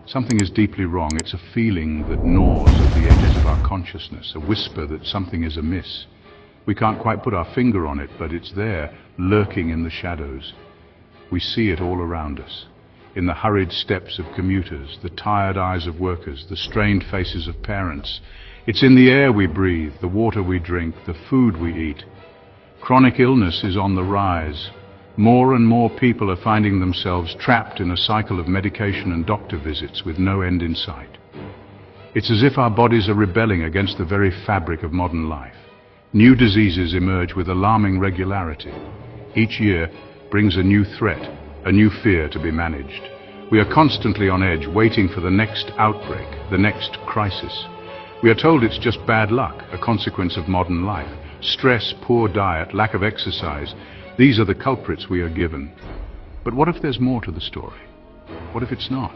Something is deeply wrong. It's a feeling that gnaws at the edges of our consciousness, a whisper that something is amiss. We can't quite put our finger on it, but it's there, lurking in the shadows. We see it all around us, in the hurried steps of commuters, the tired eyes of workers, the strained faces of parents. It's in the air we breathe, the water we drink, the food we eat. Chronic illness is on the rise. More and more people are finding themselves trapped in a cycle of medication and doctor visits with no end in sight. It's as if our bodies are rebelling against the very fabric of modern life. New diseases emerge with alarming regularity. Each year brings a new threat, a new fear to be managed. We are constantly on edge, waiting for the next outbreak, the next crisis. We are told it's just bad luck, a consequence of modern life. Stress, poor diet, lack of exercise, these are the culprits we are given. But what if there's more to the story? What if it's not?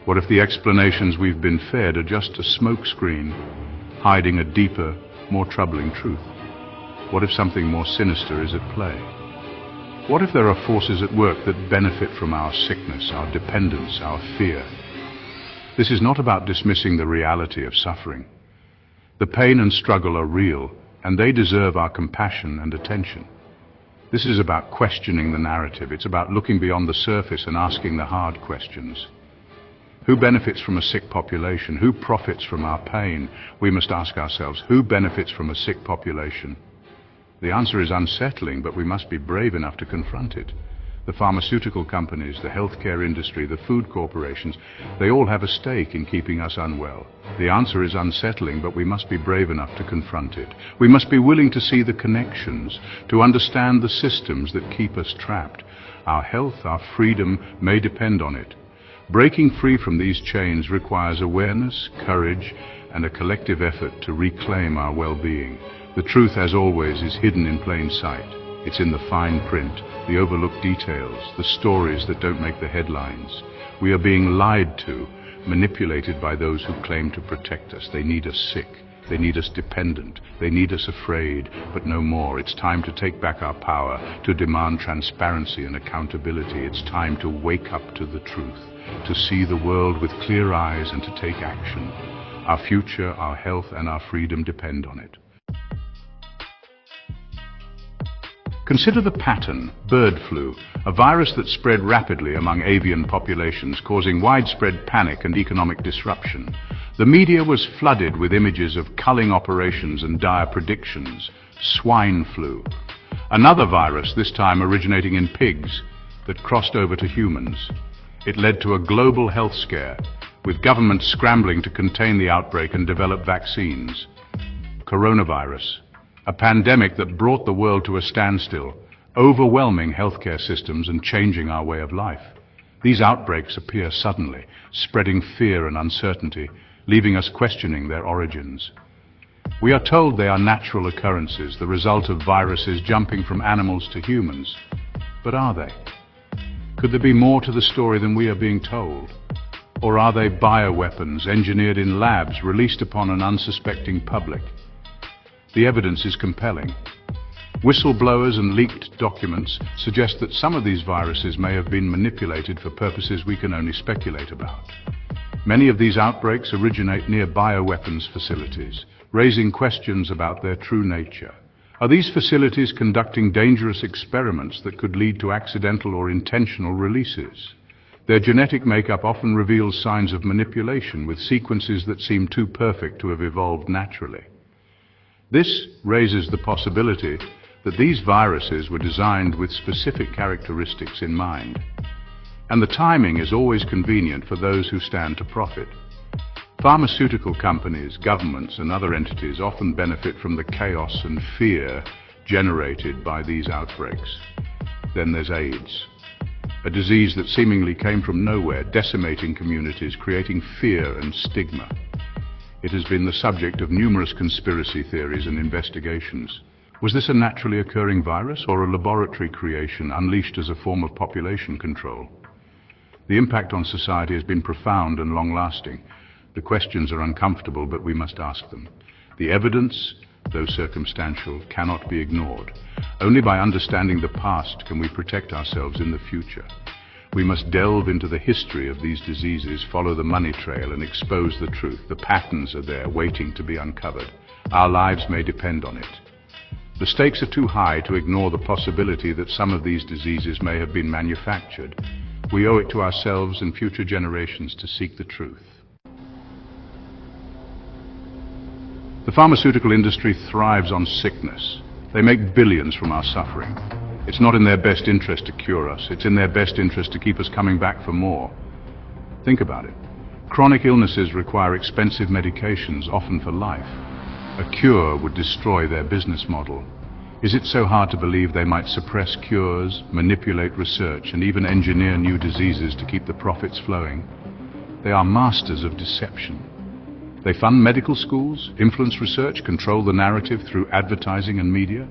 What if the explanations we've been fed are just a smokescreen, hiding a deeper, more troubling truth? What if something more sinister is at play? What if there are forces at work that benefit from our sickness, our dependence, our fear? This is not about dismissing the reality of suffering. The pain and struggle are real, and they deserve our compassion and attention. This is about questioning the narrative. It's about looking beyond the surface and asking the hard questions. Who benefits from a sick population? Who profits from our pain? We must ask ourselves, who benefits from a sick population? The answer is unsettling, but we must be brave enough to confront it. The pharmaceutical companies, the healthcare industry, the food corporations, they all have a stake in keeping us unwell. The answer is unsettling, but we must be brave enough to confront it. We must be willing to see the connections, to understand the systems that keep us trapped. Our health, our freedom may depend on it. Breaking free from these chains requires awareness, courage, and a collective effort to reclaim our well-being. The truth, as always, is hidden in plain sight. It's in the fine print, the overlooked details, the stories that don't make the headlines. We are being lied to, manipulated by those who claim to protect us. They need us sick. They need us dependent. They need us afraid, but no more. It's time to take back our power, to demand transparency and accountability. It's time to wake up to the truth, to see the world with clear eyes and to take action. Our future, our health, and our freedom depend on it. Consider the pattern, bird flu, a virus that spread rapidly among avian populations, causing widespread panic and economic disruption. The media was flooded with images of culling operations and dire predictions. Swine flu. Another virus, this time originating in pigs, that crossed over to humans. It led to a global health scare, with governments scrambling to contain the outbreak and develop vaccines. Coronavirus. A pandemic that brought the world to a standstill, overwhelming healthcare systems and changing our way of life. These outbreaks appear suddenly, spreading fear and uncertainty, leaving us questioning their origins. We are told they are natural occurrences, the result of viruses jumping from animals to humans. But are they? Could there be more to the story than we are being told? Or are they bioweapons engineered in labs, released upon an unsuspecting public? The evidence is compelling. Whistleblowers and leaked documents suggest that some of these viruses may have been manipulated for purposes we can only speculate about. Many of these outbreaks originate near bioweapons facilities, raising questions about their true nature. Are these facilities conducting dangerous experiments that could lead to accidental or intentional releases? Their genetic makeup often reveals signs of manipulation, with sequences that seem too perfect to have evolved naturally. This raises the possibility that these viruses were designed with specific characteristics in mind. And the timing is always convenient for those who stand to profit. Pharmaceutical companies, governments, and other entities often benefit from the chaos and fear generated by these outbreaks. Then there's AIDS, a disease that seemingly came from nowhere, decimating communities, creating fear and stigma. It has been the subject of numerous conspiracy theories and investigations. Was this a naturally occurring virus or a laboratory creation unleashed as a form of population control? The impact on society has been profound and long-lasting. The questions are uncomfortable, but we must ask them. The evidence, though circumstantial, cannot be ignored. Only by understanding the past can we protect ourselves in the future. We must delve into the history of these diseases, follow the money trail, and expose the truth. The patterns are there, waiting to be uncovered. Our lives may depend on it. The stakes are too high to ignore the possibility that some of these diseases may have been manufactured. We owe it to ourselves and future generations to seek the truth. The pharmaceutical industry thrives on sickness. They make billions from our suffering. It's not in their best interest to cure us. It's in their best interest to keep us coming back for more. Think about it. Chronic illnesses require expensive medications, often for life. A cure would destroy their business model. Is it so hard to believe they might suppress cures, manipulate research, and even engineer new diseases to keep the profits flowing? They are masters of deception. They fund medical schools, influence research, control the narrative through advertising and media.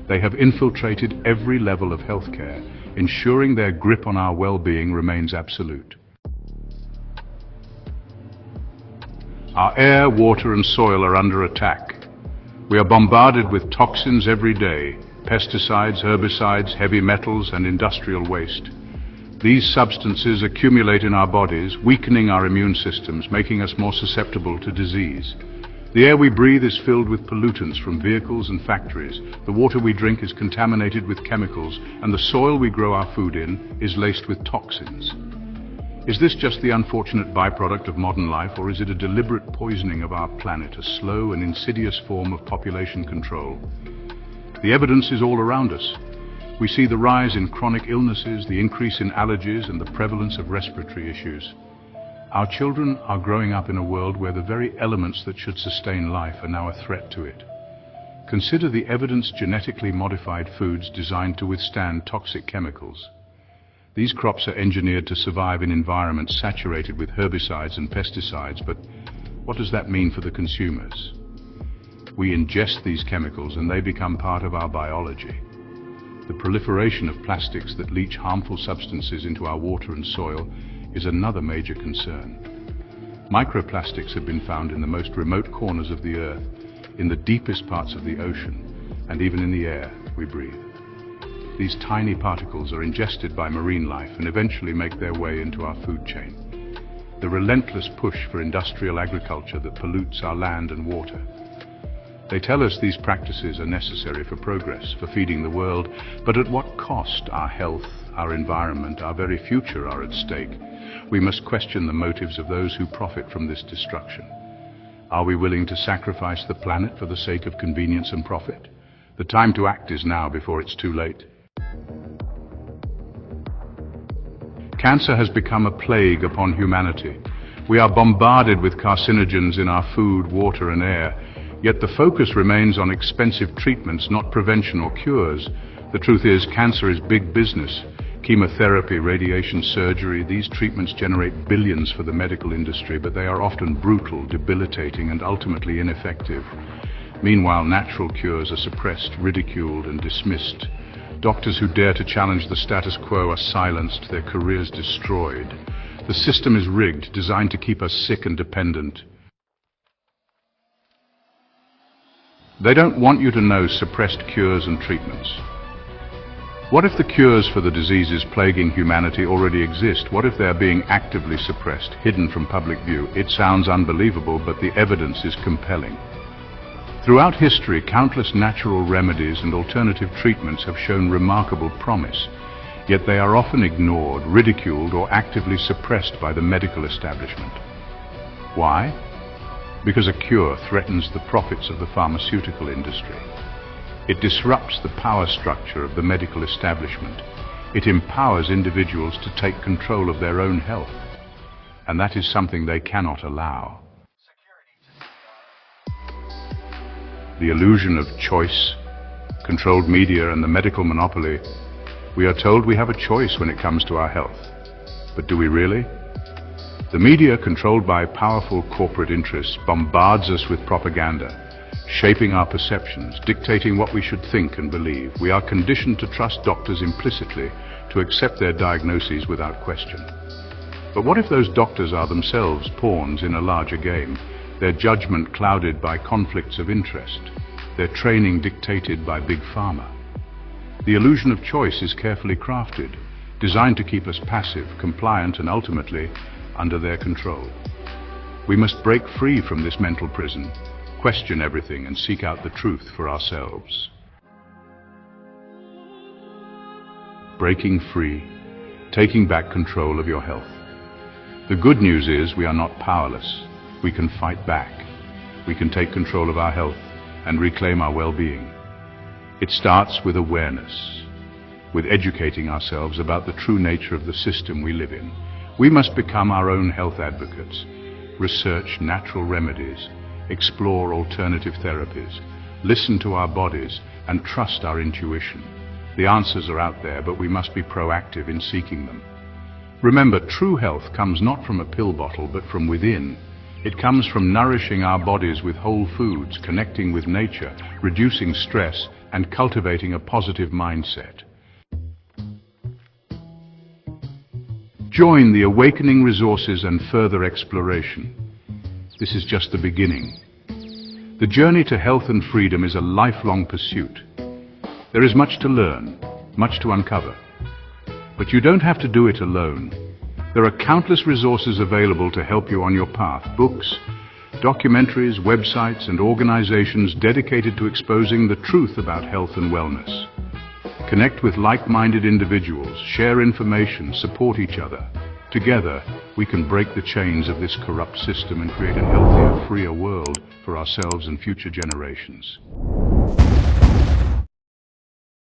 They have infiltrated every level of healthcare, ensuring their grip on our well-being remains absolute. Our air, water, and soil are under attack. We are bombarded with toxins every day, pesticides, herbicides, heavy metals, and industrial waste. These substances accumulate in our bodies, weakening our immune systems, making us more susceptible to disease. The air we breathe is filled with pollutants from vehicles and factories. The water we drink is contaminated with chemicals, and the soil we grow our food in is laced with toxins. Is this just the unfortunate byproduct of modern life, or is it a deliberate poisoning of our planet, a slow and insidious form of population control? The evidence is all around us. We see the rise in chronic illnesses, the increase in allergies, and the prevalence of respiratory issues. Our children are growing up in a world where the very elements that should sustain life are now a threat to it. Consider the evidence-genetically modified foods designed to withstand toxic chemicals. These crops are engineered to survive in environments saturated with herbicides and pesticides, but what does that mean for the consumers? We ingest these chemicals and they become part of our biology. The proliferation of plastics that leach harmful substances into our water and soil is another major concern. Microplastics have been found in the most remote corners of the earth, in the deepest parts of the ocean, and even in the air we breathe. These tiny particles are ingested by marine life and eventually make their way into our food chain. The relentless push for industrial agriculture that pollutes our land and water. They tell us these practices are necessary for progress, for feeding the world, but at what cost? Our health, our environment, our very future are at stake. We must question the motives of those who profit from this destruction. Are we willing to sacrifice the planet for the sake of convenience and profit? The time to act is now before it's too late. Cancer has become a plague upon humanity. We are bombarded with carcinogens in our food, water, and air. Yet the focus remains on expensive treatments, not prevention or cures. The truth is, cancer is big business. Chemotherapy, radiation, surgery, these treatments generate billions for the medical industry, but they are often brutal, debilitating, and ultimately ineffective. Meanwhile, natural cures are suppressed, ridiculed, and dismissed. Doctors who dare to challenge the status quo are silenced, their careers destroyed. The system is rigged, designed to keep us sick and dependent. They don't want you to know suppressed cures and treatments. What if the cures for the diseases plaguing humanity already exist? What if they're being actively suppressed, hidden from public view? It sounds unbelievable, but the evidence is compelling. Throughout history, countless natural remedies and alternative treatments have shown remarkable promise, yet they are often ignored, ridiculed, or actively suppressed by the medical establishment. Why? Because a cure threatens the profits of the pharmaceutical industry. It disrupts the power structure of the medical establishment. It empowers individuals to take control of their own health, and that is something they cannot allow. The illusion of choice, controlled media, and the medical monopoly. We are told we have a choice when it comes to our health. But do we really? The media, controlled by powerful corporate interests, bombards us with propaganda, shaping our perceptions, dictating what we should think and believe. We are conditioned to trust doctors implicitly, to accept their diagnoses without question. But what if those doctors are themselves pawns in a larger game? Their judgment clouded by conflicts of interest, their training dictated by Big Pharma. The illusion of choice is carefully crafted. designed to keep us passive, compliant, and ultimately under their control. We must break free from this mental prison, question everything, and seek out the truth for ourselves. Breaking free, taking back control of your health. The good news is we are not powerless. We can fight back. We can take control of our health and reclaim our well-being. It starts with awareness, with educating ourselves about the true nature of the system we live in. We must become our own health advocates, research natural remedies, explore alternative therapies, listen to our bodies, and trust our intuition. The answers are out there, but we must be proactive in seeking them. Remember, true health comes not from a pill bottle, but from within. It comes from nourishing our bodies with whole foods, connecting with nature, reducing stress, and cultivating a positive mindset. Join the awakening resources and further exploration. This is just the beginning. The journey to health and freedom is a lifelong pursuit. There is much to learn, much to uncover. But you don't have to do it alone. There are countless resources available to help you on your path. Books, documentaries, websites, and organizations dedicated to exposing the truth about health and wellness. Connect with like-minded individuals, share information, support each other. Together, we can break the chains of this corrupt system and create a healthier, freer world for ourselves and future generations.